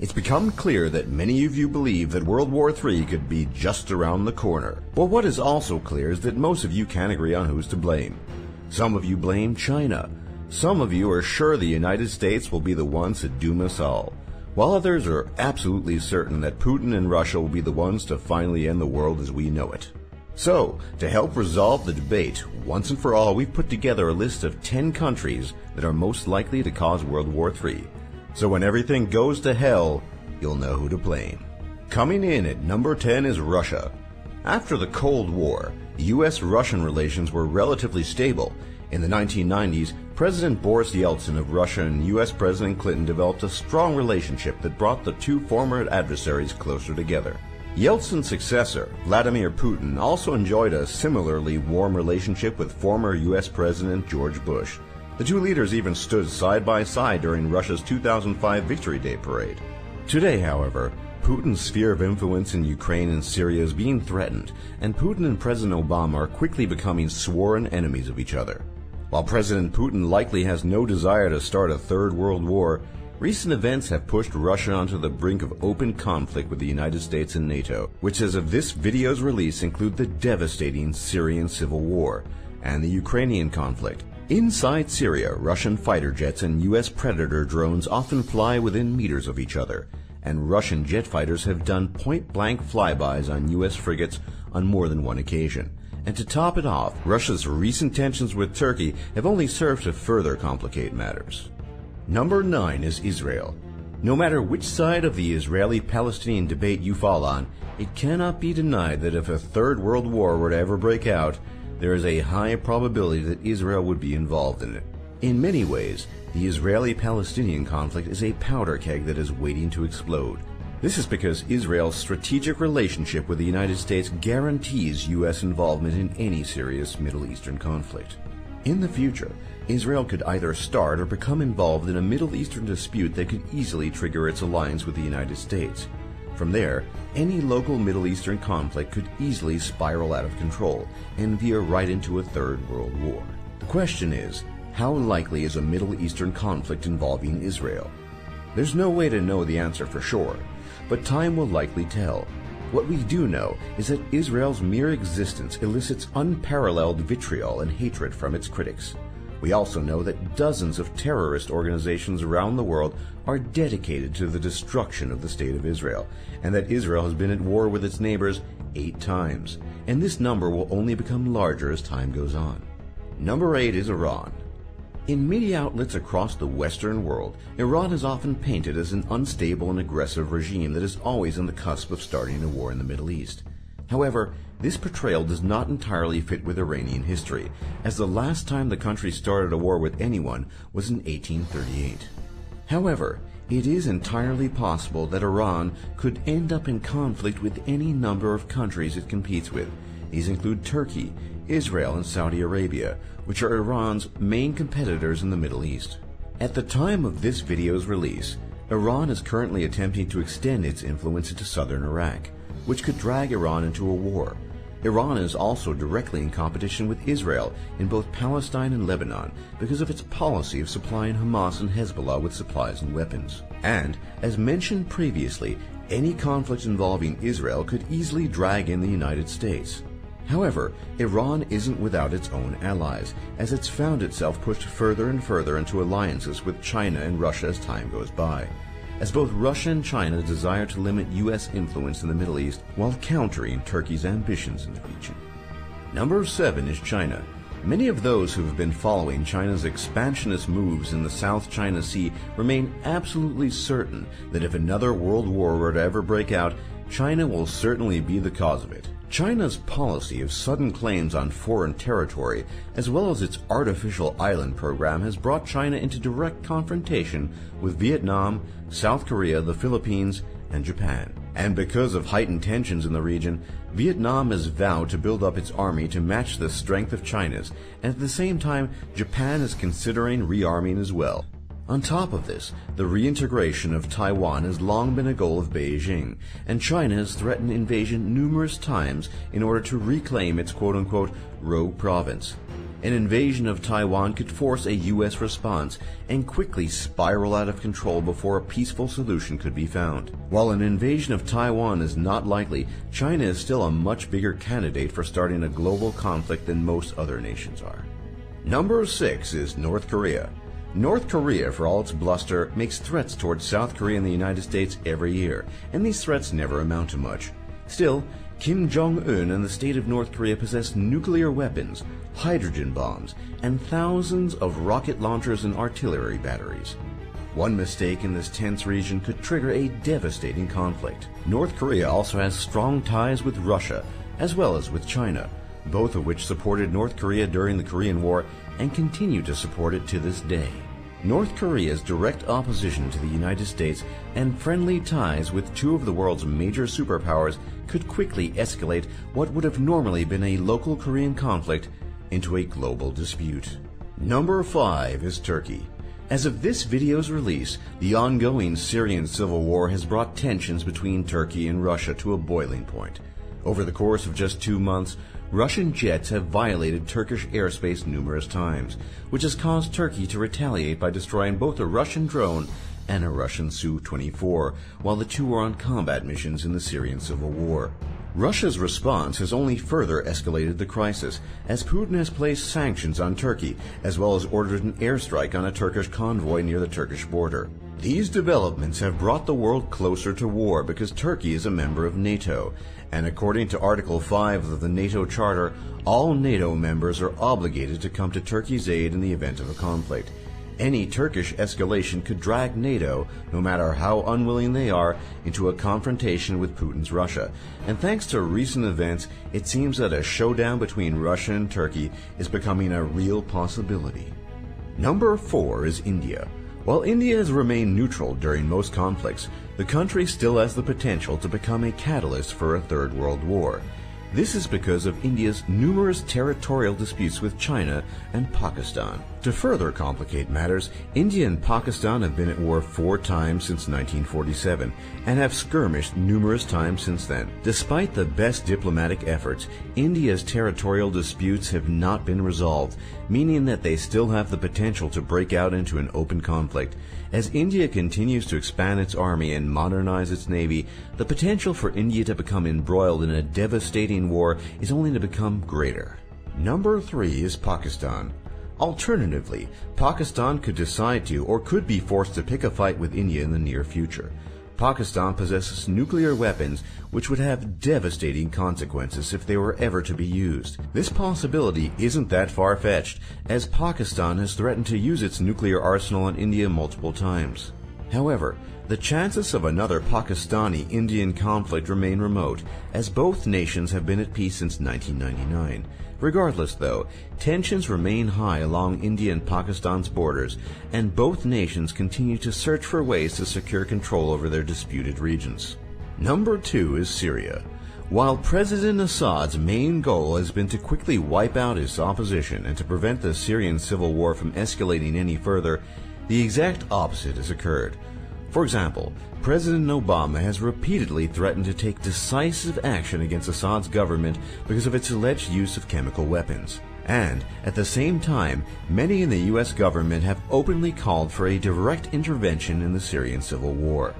It's become clear that many of you believe that World War III could be just around the corner. But what is also clear is that most of you can't agree on who's to blame. Some of you blame China. Some of you are sure the United States will be the ones to doom us all, while others are absolutely certain that Putin and Russia will be the ones to finally end the world as we know it. So, to help resolve the debate, once and for all, we've put together a list of 10 countries that are most likely to cause World War III. So when everything goes to hell, you'll know who to blame. Coming in at number 10 is Russia. After the Cold War, U.S.-Russian relations were relatively stable. In the 1990s, President Boris Yeltsin of Russia and U.S. President Clinton developed a strong relationship that brought the two former adversaries closer together. Yeltsin's successor, Vladimir Putin, also enjoyed a similarly warm relationship with former U.S. President George Bush. The two leaders even stood side by side during Russia's 2005 Victory Day parade. Today, however, Putin's sphere of influence in Ukraine and Syria is being threatened, and Putin and President Obama are quickly becoming sworn enemies of each other. While President Putin likely has no desire to start a third world war, recent events have pushed Russia onto the brink of open conflict with the United States and NATO, which as of this video's release include the devastating Syrian civil war and the Ukrainian conflict. Inside Syria, Russian fighter jets and U.S. Predator drones often fly within meters of each other, and Russian jet fighters have done point-blank flybys on U.S. frigates on more than one occasion. And to top it off, Russia's recent tensions with Turkey have only served to further complicate matters. Number 9 is Israel. No matter which side of the Israeli-Palestinian debate you fall on, it cannot be denied that if a third world war were to ever break out, there is a high probability that Israel would be involved in it. In many ways, the Israeli-Palestinian conflict is a powder keg that is waiting to explode. This is because Israel's strategic relationship with the United States guarantees U.S. involvement in any serious Middle Eastern conflict. In the future, Israel could either start or become involved in a Middle Eastern dispute that could easily trigger its alliance with the United States. From there, any local Middle Eastern conflict could easily spiral out of control and veer right into a third world war. The question is, how likely is a Middle Eastern conflict involving Israel? There's no way to know the answer for sure, but time will likely tell. What we do know is that Israel's mere existence elicits unparalleled vitriol and hatred from its critics. We also know that dozens of terrorist organizations around the world are dedicated to the destruction of the State of Israel, and that Israel has been at war with its neighbors 8 times, and this number will only become larger as time goes on. Number 8 is Iran. In media outlets across the Western world, Iran is often painted as an unstable and aggressive regime that is always on the cusp of starting a war in the Middle East. However, this portrayal does not entirely fit with Iranian history, as the last time the country started a war with anyone was in 1838. However, it is entirely possible that Iran could end up in conflict with any number of countries it competes with. These include Turkey, Israel, and Saudi Arabia, which are Iran's main competitors in the Middle East. At the time of this video's release, Iran is currently attempting to extend its influence into southern Iraq, which could drag Iran into a war. Iran is also directly in competition with Israel in both Palestine and Lebanon because of its policy of supplying Hamas and Hezbollah with supplies and weapons. And, as mentioned previously, any conflict involving Israel could easily drag in the United States. However, Iran isn't without its own allies, as it's found itself pushed further and further into alliances with China and Russia as time goes by, as both Russia and China desire to limit U.S. influence in the Middle East while countering Turkey's ambitions in the region. Number 7 is China. Many of those who have been following China's expansionist moves in the South China Sea remain absolutely certain that if another world war were to ever break out, China will certainly be the cause of it. China's policy of sudden claims on foreign territory, as well as its artificial island program, has brought China into direct confrontation with Vietnam, South Korea, the Philippines, and Japan. And because of heightened tensions in the region, Vietnam has vowed to build up its army to match the strength of China's, and at the same time, Japan is considering rearming as well. On top of this, the reintegration of Taiwan has long been a goal of Beijing, and China has threatened invasion numerous times in order to reclaim its quote-unquote rogue province. An invasion of Taiwan could force a U.S. response and quickly spiral out of control before a peaceful solution could be found. While an invasion of Taiwan is not likely, China is still a much bigger candidate for starting a global conflict than most other nations are. Number 6 is North Korea. North Korea, for all its bluster, makes threats towards South Korea and the United States every year, and these threats never amount to much. Still, Kim Jong-un and the state of North Korea possess nuclear weapons, hydrogen bombs, and thousands of rocket launchers and artillery batteries. One mistake in this tense region could trigger a devastating conflict. North Korea also has strong ties with Russia, as well as with China, both of which supported North Korea during the Korean War and continue to support it to this day. North Korea's direct opposition to the United States and friendly ties with two of the world's major superpowers could quickly escalate what would have normally been a local Korean conflict into a global dispute. Number 5 is Turkey. As of this video's release, the ongoing Syrian civil war has brought tensions between Turkey and Russia to a boiling point. Over the course of just 2 months, Russian jets have violated Turkish airspace numerous times, which has caused Turkey to retaliate by destroying both a Russian drone and a Russian Su-24, while the two were on combat missions in the Syrian civil war. Russia's response has only further escalated the crisis, as Putin has placed sanctions on Turkey, as well as ordered an airstrike on a Turkish convoy near the Turkish border. These developments have brought the world closer to war because Turkey is a member of NATO, and according to Article 5 of the NATO Charter, all NATO members are obligated to come to Turkey's aid in the event of a conflict. Any Turkish escalation could drag NATO, no matter how unwilling they are, into a confrontation with Putin's Russia. And thanks to recent events, it seems that a showdown between Russia and Turkey is becoming a real possibility. Number 4 is India. While India has remained neutral during most conflicts, the country still has the potential to become a catalyst for a third world war. This is because of India's numerous territorial disputes with China and Pakistan. To further complicate matters, India and Pakistan have been at war 4 times since 1947 and have skirmished numerous times since then. Despite the best diplomatic efforts, India's territorial disputes have not been resolved, meaning that they still have the potential to break out into an open conflict. As India continues to expand its army and modernize its navy, the potential for India to become embroiled in a devastating war is only to become greater. Number 3 is Pakistan. Alternatively, Pakistan could decide to or could be forced to pick a fight with India in the near future. Pakistan possesses nuclear weapons which would have devastating consequences if they were ever to be used. This possibility isn't that far-fetched, as Pakistan has threatened to use its nuclear arsenal on India multiple times. However, the chances of another Pakistani-Indian conflict remain remote, as both nations have been at peace since 1999. Regardless, though, tensions remain high along India and Pakistan's borders, and both nations continue to search for ways to secure control over their disputed regions. Number 2 is Syria. While President Assad's main goal has been to quickly wipe out his opposition and to prevent the Syrian civil war from escalating any further, the exact opposite has occurred. For example, President Obama has repeatedly threatened to take decisive action against Assad's government because of its alleged use of chemical weapons. And, at the same time, many in the U.S. government have openly called for a direct intervention in the Syrian civil war.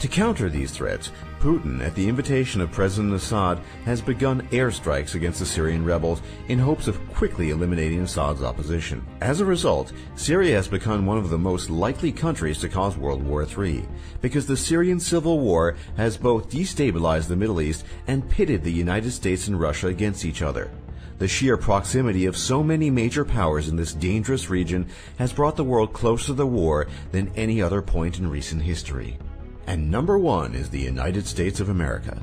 To counter these threats, Putin, at the invitation of President Assad, has begun airstrikes against the Syrian rebels in hopes of quickly eliminating Assad's opposition. As a result, Syria has become one of the most likely countries to cause World War III, because the Syrian civil war has both destabilized the Middle East and pitted the United States and Russia against each other. The sheer proximity of so many major powers in this dangerous region has brought the world closer to the war than any other point in recent history. And number 1 is the United States of America.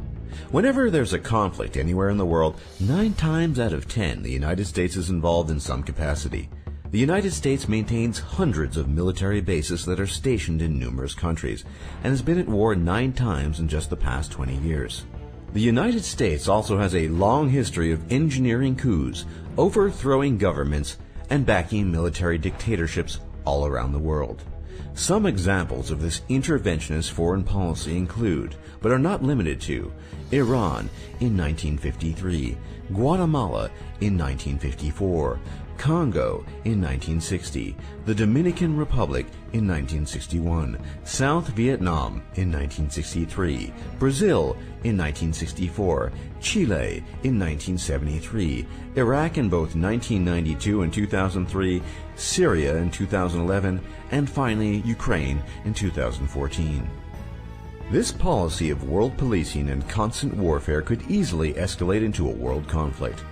Whenever there's a conflict anywhere in the world, 9 times out of 10 the United States is involved in some capacity. The United States maintains hundreds of military bases that are stationed in numerous countries, and has been at war 9 times in just the past 20 years. The United States also has a long history of engineering coups, overthrowing governments, and backing military dictatorships all around the world. Some examples of this interventionist foreign policy include, but are not limited to, Iran in 1953, Guatemala in 1954, Congo in 1960, the Dominican Republic in 1961, South Vietnam in 1963, Brazil in 1964, Chile in 1973, Iraq in both 1992 and 2003, Syria in 2011, and finally Ukraine in 2014. This policy of world policing and constant warfare could easily escalate into a world conflict.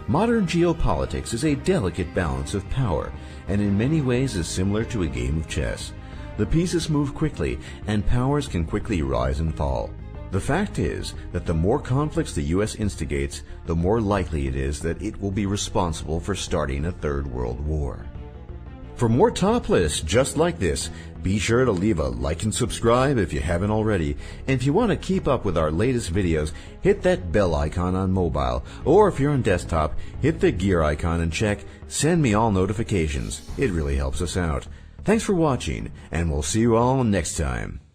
Modern geopolitics is a delicate balance of power, and in many ways is similar to a game of chess. The pieces move quickly, and powers can quickly rise and fall. The fact is that the more conflicts the U.S. instigates, the more likely it is that it will be responsible for starting a third world war. For more top lists just like this, be sure to leave a like and subscribe if you haven't already. And if you want to keep up with our latest videos, hit that bell icon on mobile, or if you're on desktop, hit the gear icon and check Send Me All Notifications. It really helps us out. Thanks for watching, and we'll see you all next time.